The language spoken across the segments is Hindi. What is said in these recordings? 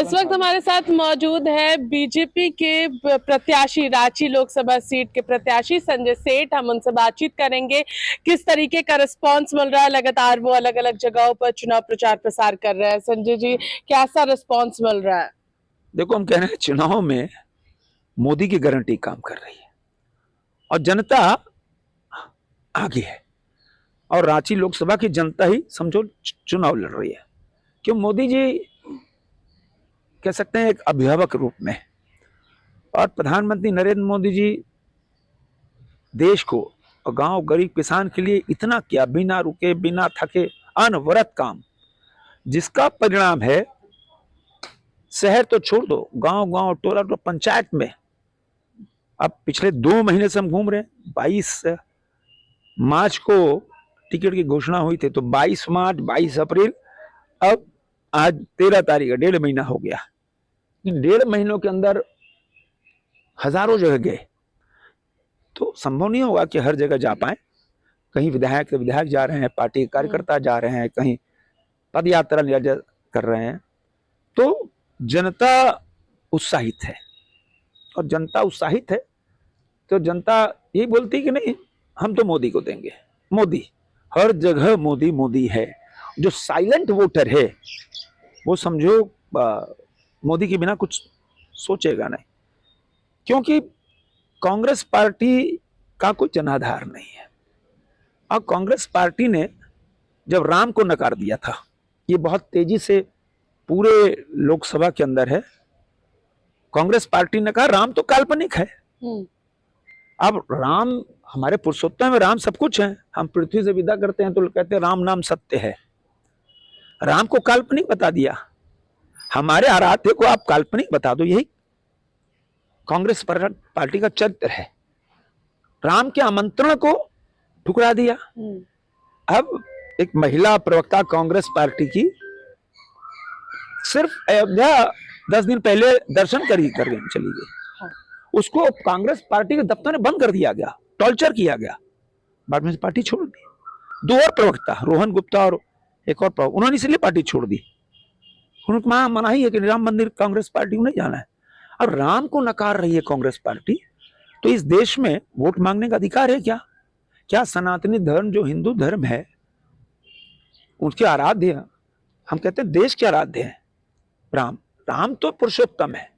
इस वक्त हमारे साथ मौजूद है बीजेपी के प्रत्याशी, रांची लोकसभा सीट के प्रत्याशी संजय सेठ। हम उनसे बातचीत करेंगे किस तरीके का रिस्पांस मिल रहा है। लगातार वो अलग अलग जगहों पर चुनाव प्रचार प्रसार कर रहे हैं। संजय जी, कैसा रिस्पांस मिल रहा है? देखो, हम कह रहे हैं चुनाव में मोदी की गारंटी काम कर रही है और जनता आगे है। और रांची लोकसभा की जनता ही समझो चुनाव लड़ रही है। क्यों? मोदी जी कह सकते हैं एक अभिभावक रूप में, और प्रधानमंत्री नरेंद्र मोदी जी देश को और गांव गरीब किसान के लिए इतना किया, बिना रुके बिना थके अनवरत काम, जिसका परिणाम है शहर तो छोड़ दो, गांव गांव टोला टोला पंचायत में अब पिछले 2 महीने से हम घूम रहे हैं। 22 मार्च को टिकट की घोषणा हुई थी, तो 22 मार्च 22 अप्रैल, अब आज 13 तारीख है, 1.5 महीना हो गया। इन 1.5 महीनों के अंदर हजारों जगह गए, तो संभव नहीं होगा कि हर जगह जा पाए। कहीं विधायक जा रहे हैं, पार्टी के कार्यकर्ता जा रहे हैं, कहीं पद यात्रा कर रहे हैं। तो जनता उत्साहित है, और जनता उत्साहित है तो जनता यही बोलती है कि नहीं, हम तो मोदी को देंगे। मोदी, हर जगह मोदी मोदी है। जो साइलेंट वोटर है वो समझो मोदी के बिना कुछ सोचेगा नहीं, क्योंकि कांग्रेस पार्टी का कोई जनाधार नहीं है। और कांग्रेस पार्टी ने जब राम को नकार दिया था, ये बहुत तेजी से पूरे लोकसभा के अंदर है, कांग्रेस पार्टी ने कहा राम तो काल्पनिक है। अब राम, हमारे पुरुषोत्तम में राम सब कुछ है। हम पृथ्वी से विदा करते हैं तो कहते हैं राम नाम सत्य है। राम को काल्पनिक बता दिया, हमारे आराध्य को आप काल्पनिक बता दो। यही कांग्रेस पार्टी का चरित्र है। राम के आमंत्रण को ठुकरा दिया। अब एक महिला प्रवक्ता कांग्रेस पार्टी की सिर्फ अयोध्या 10 दिन पहले दर्शन कर चली गई, उसको कांग्रेस पार्टी के दफ्तर में बंद कर दिया गया, टॉर्चर किया गया, बाद में पार्टी छोड़ दी। 2 और प्रवक्ता, रोहन गुप्ता और एक और प्रवक्ता, उन्होंने इसलिए पार्टी छोड़ दी। उन्होंने मना ही है कि राम मंदिर कांग्रेस पार्टी को नहीं जाना है। और राम को नकार रही है कांग्रेस पार्टी, तो इस देश में वोट मांगने का अधिकार है क्या? क्या सनातनी धर्म जो हिंदू धर्म है उसके आराध्य, हम कहते हैं देश के आराध्य है राम। राम तो पुरुषोत्तम है,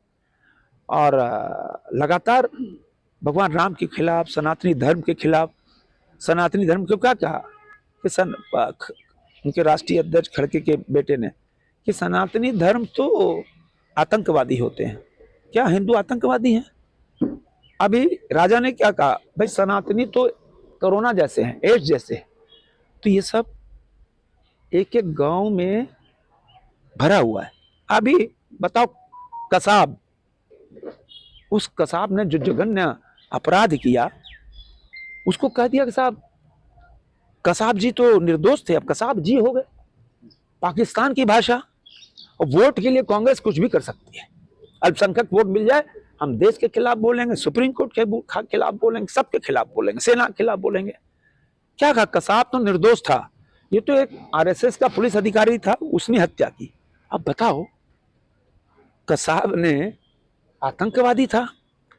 और लगातार भगवान राम के खिलाफ, सनातनी धर्म के खिलाफ, सनातनी धर्म को क्या कहा कि उनके राष्ट्रीय अध्यक्ष खड़गे के बेटे ने कि सनातनी धर्म तो आतंकवादी होते हैं। क्या हिंदू आतंकवादी हैं? अभी राजा ने क्या कहा, भाई सनातनी तो कोरोना जैसे हैं, एड्स जैसे। तो ये सब एक एक गांव में भरा हुआ है। अभी बताओ, कसाब, उस कसाब ने जो जघन्य अपराध किया, उसको कह दिया कि साहब कसाब जी तो निर्दोष थे, अब कसाब जी हो गए। पाकिस्तान की भाषा। और वोट के लिए कांग्रेस कुछ भी कर सकती है। अल्पसंख्यक वोट मिल जाए, हम देश के खिलाफ बोलेंगे, सुप्रीम कोर्ट के खिलाफ बोलेंगे, सबके खिलाफ बोलेंगे, सेना के खिलाफ बोलेंगे। क्या कहा? कसाब तो निर्दोष था, ये तो एक आरएसएस का पुलिस अधिकारी था, उसने हत्या की। अब बताओ, कसाब ने आतंकवादी था,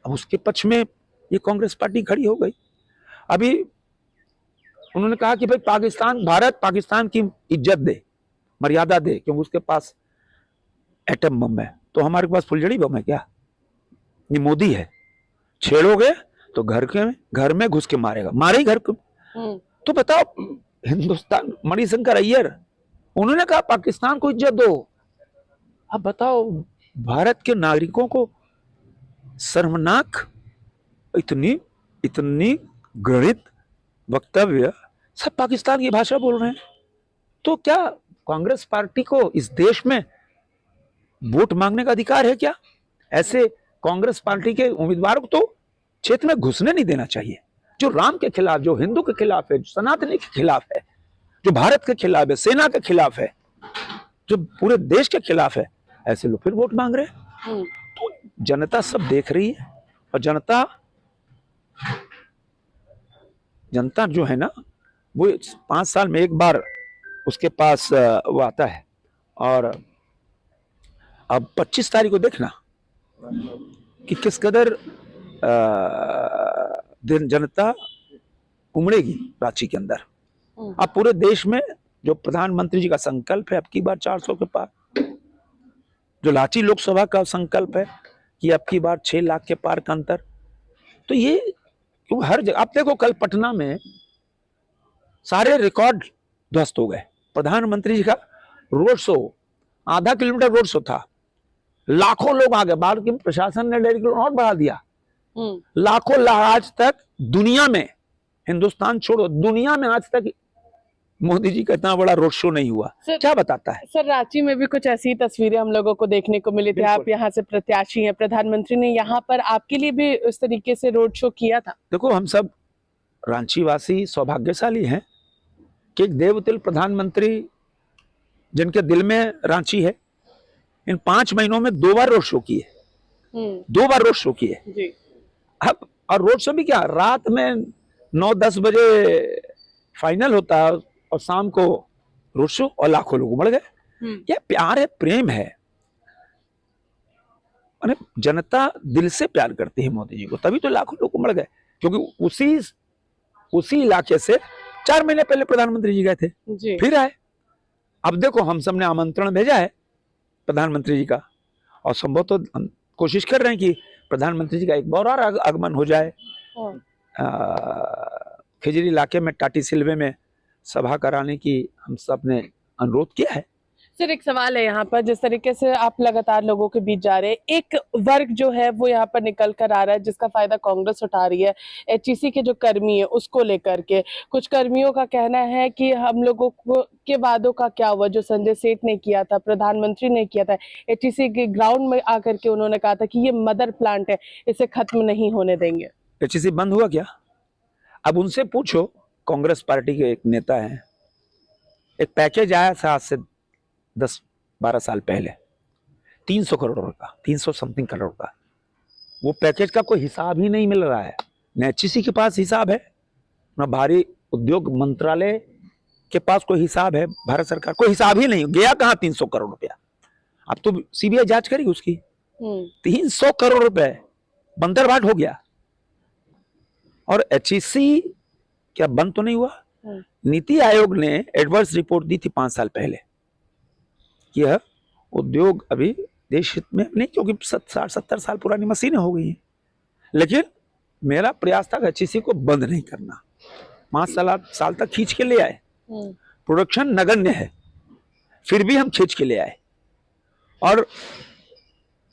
अब उसके पक्ष में ये कांग्रेस पार्टी खड़ी हो गई। अभी उन्होंने कहा कि भाई भारत पाकिस्तान की इज्जत दे, मर्यादा दे, क्योंकि उसके पास एटम बम है, तो हमारे पास फुलझड़ी बम है क्या? ये मोदी है, छेड़ोगे तो घर में घुस के मारेगा, मारे ही घर को। तो बताओ, हिंदुस्तान, मणिशंकर अय्यर, उन्होंने कहा पाकिस्तान को इज्जत दो। अब बताओ, भारत के नागरिकों को शर्मनाक, इतनी इतनी घृणित वक्तव्य, सब पाकिस्तान की भाषा बोल रहे हैं। तो क्या कांग्रेस पार्टी को इस देश में वोट मांगने का अधिकार है क्या? ऐसे कांग्रेस पार्टी के उम्मीदवारों को तो क्षेत्र में घुसने नहीं देना चाहिए। जो राम के खिलाफ, जो हिंदू के खिलाफ है, जो सनातनी के खिलाफ है, जो भारत के खिलाफ है, सेना के खिलाफ है, जो पूरे देश के खिलाफ है, ऐसे लोग फिर वोट मांग रहे हैं। तो जनता सब देख रही है, और जनता जो है ना, वो 5 साल में एक बार उसके पास वो आता है, और अब 25 तारीख को देखना कि किस कदर जनता उमड़ेगी रांची के अंदर। अब पूरे देश में जो प्रधानमंत्री जी का संकल्प है अब की बार 400 के पार, जो रांची लोकसभा का संकल्प है कि अब की बार 6 लाख के पार का अंतर, तो ये क्यों हर जगह आप देखो, कल पटना में सारे रिकॉर्ड ध्वस्त हो गए। प्रधानमंत्री जी का रोड शो, आधा किलोमीटर रोड शो था, लाखों लोग आ गए। बाद के प्रशासन ने 1.5 किलोमीटर और बढ़ा दिया। लाखों आज तक दुनिया में, हिंदुस्तान छोड़ो, दुनिया में आज तक मोदी जी का इतना बड़ा रोड शो नहीं हुआ। क्या बताता है? सर, रांची में भी कुछ ऐसी तस्वीरें हम लोगों को देखने को मिली थी। आप यहाँ से प्रत्याशी हैं, प्रधानमंत्री ने यहाँ पर आपके लिए भी उस तरीके से रोड शो किया था। देखो, हम सब रांची वासी सौभाग्यशाली हैं कि एक देवतुल्य प्रधानमंत्री जिनके दिल में रांची है, इन 5 महीनों में 2 बार रोड शो किए, 2 बार रोड शो किए जी। अब, और रोड शो भी क्या, रात में 9-10 बजे फाइनल होता है और शाम को रोड शो, और लाखों लोग उमड़ गए। यह प्यार है, प्रेम है। जनता दिल से प्यार करती है मोदी जी को, तभी तो लाखों लोग उमड़ गए। क्योंकि उसी इलाके से 4 महीने पहले प्रधानमंत्री जी गए थे, फिर आए। अब देखो, हम सबने आमंत्रण भेजा है प्रधानमंत्री जी का, और संभव तो कोशिश कर रहे हैं कि प्रधानमंत्री जी का एक बार और आगमन हो जाए। खिजरी इलाके में टाटी सिलवे में सभा कराने की हम सब ने अनुरोध किया है। सर, एक सवाल है यहाँ पर, जिस तरीके से आप लगातार लोगों के बीच जा रहे हैं, एक वर्ग जो है वो यहाँ पर निकल कर आ रहा है जिसका फायदा कांग्रेस उठा रही है। एचईसी के जो कर्मी है उसको लेकर के कुछ कर्मियों का कहना है कि हम लोगों को के वादों का क्या हुआ, जो संजय सेठ ने किया था, प्रधानमंत्री ने किया था, एचईसी के ग्राउंड में आकर के उन्होंने कहा था कि ये मदर प्लांट है, इसे खत्म नहीं होने देंगे। एचईसी बंद हुआ क्या? अब उनसे पूछो, कांग्रेस पार्टी के एक नेता हैं, एक पैकेज आया था आज से 10-12 साल पहले, 300 करोड़ का, 300 समथिंग करोड़ का। वो पैकेज का कोई हिसाब ही नहीं मिल रहा है। न एचईसी के पास हिसाब है, न भारी उद्योग मंत्रालय के पास कोई हिसाब है, भारत सरकार कोई हिसाब ही नहीं। गया कहां 300 करोड़ रुपया? अब तो सीबीआई जांच करेगी उसकी। 300 करोड़ रुपए बंदरबाट हो गया। और एचईसी क्या बंद तो नहीं हुआ? नीति आयोग ने एडवर्स रिपोर्ट दी थी 5 साल पहले, यह उद्योग अभी देश हित में नहीं, क्योंकि 60-70 साल पुरानी मशीनें हो गई हैं। लेकिन मेरा प्रयास था एचईसी को बंद नहीं करना। 5 साल तक खींच के ले आए। प्रोडक्शन नगण्य है, फिर भी हम खींच के ले आए। और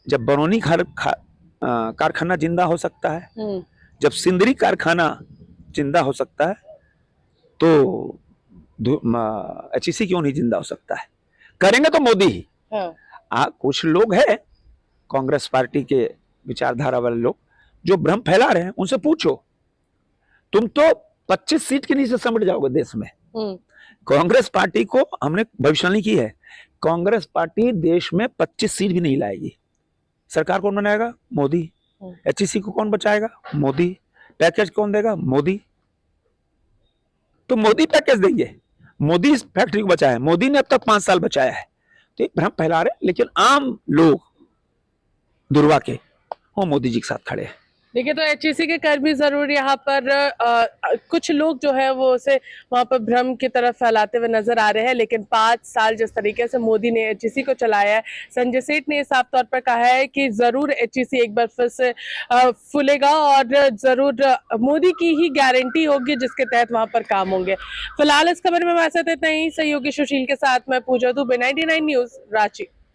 जब बरौनी कारखाना जिंदा हो सकता है, जब सिंदरी कारखाना जिंदा हो सकता है, तो एचईसी क्यों नहीं जिंदा हो सकता है? करेंगे तो मोदी ही। कुछ लोग हैं कांग्रेस पार्टी के विचारधारा वाले लोग जो भ्रम फैला रहे हैं, उनसे पूछो, तुम तो 25 सीट के नीचे समझ जाओगे देश में। कांग्रेस पार्टी को हमने भविष्यवाणी की है, कांग्रेस पार्टी देश में 25 सीट भी नहीं लाएगी। सरकार कौन बनाएगा? मोदी। एचईसी को कौन बचाएगा? मोदी। पैकेज कौन देगा? मोदी। तो मोदी पैकेज देंगे, मोदी इस फैक्ट्री को बचाया है, मोदी ने अब तक 5 साल बचाया है। तो एक भ्रम फैला रहे, लेकिन आम लोग दुर्वा के वो मोदी जी के साथ खड़े हैं। देखिए, तो एचईसी के कर्मी जरूर यहाँ पर कुछ लोग जो है वो उसे वहां पर भ्रम की तरफ फैलाते हुए नजर आ रहे हैं। लेकिन 5 साल जिस तरीके से मोदी ने एचईसी को चलाया है, संजय सेठ ने साफ तौर पर कहा है कि जरूर एचईसी एक बार फिर से फूलेगा और जरूर मोदी की ही गारंटी होगी जिसके तहत वहां पर काम होंगे। फिलहाल इस खबर में इतना ही। सहयोगी सुशील के साथ मैं पूजा दुबे, 99 न्यूज, रांची।